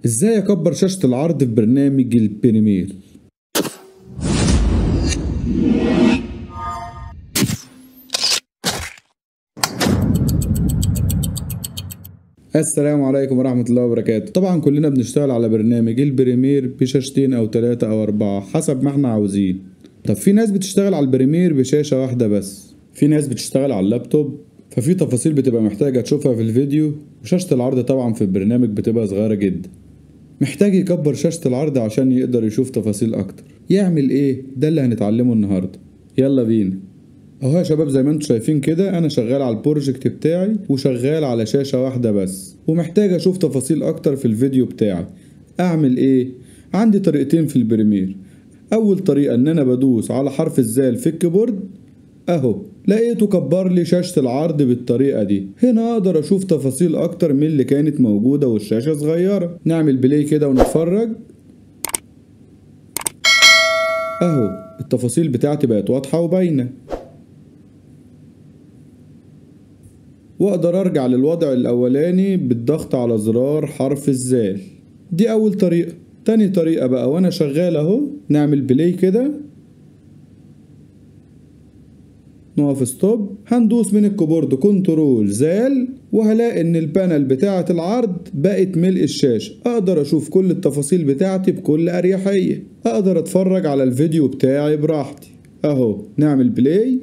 ازاي اكبر شاشة العرض في برنامج البريمير؟ السلام عليكم ورحمة الله وبركاته. طبعا كلنا بنشتغل على برنامج البريمير بشاشتين او 3 او 4 حسب ما احنا عاوزين. طب في ناس بتشتغل على البريمير بشاشة واحدة بس، في ناس بتشتغل على اللابتوب، ففي تفاصيل بتبقى محتاجة تشوفها في الفيديو، وشاشة العرض طبعا في البرنامج بتبقى صغيرة جدا. محتاج يكبر شاشة العرض عشان يقدر يشوف تفاصيل اكتر. يعمل ايه؟ ده اللي هنتعلمه النهاردة. يلا بينا. اهو يا شباب زي ما انتم شايفين كده انا شغال على البروجكت بتاعي وشغال على شاشة واحدة بس، ومحتاج اشوف تفاصيل اكتر في الفيديو بتاعي. اعمل ايه؟ عندي طريقتين في البريمير. اول طريقة ان انا بدوس على حرف الزال في الكيبورد، اهو لقيته كبر لي شاشة العرض بالطريقة دي. هنا اقدر اشوف تفاصيل اكتر من اللي كانت موجودة والشاشة صغيرة. نعمل بلاي كده ونتفرج. اهو التفاصيل بتاعتي بقت واضحة وباينة، واقدر ارجع للوضع الاولاني بالضغط على زرار حرف الزال. دي اول طريقة. تاني طريقة بقى وانا شغال اهو، نعمل بلاي كده، نقف ستوب، هندوس من الكيبورد كنترول زال، وهلاقي ان البانل بتاعة العرض بقت ملء الشاشة. اقدر اشوف كل التفاصيل بتاعتي بكل اريحية، اقدر اتفرج على الفيديو بتاعي براحتي. اهو نعمل بلاي،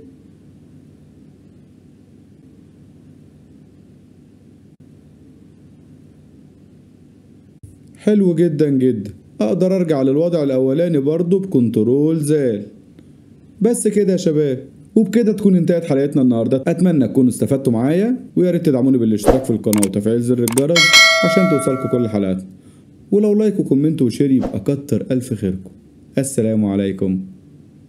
حلو جدا جدا. اقدر ارجع للوضع الاولاني برضو بكنترول زال. بس كده يا شباب، وبكده تكون انتهت حلقتنا النهارده. اتمنى تكونوا استفدتوا معايا، ويا ريت تدعموني بالاشتراك في القناه وتفعيل زر الجرس عشان توصلكم كل حلقاتنا، ولو لايك وكومنت وشير يبقى كتر الف خيركم. السلام عليكم.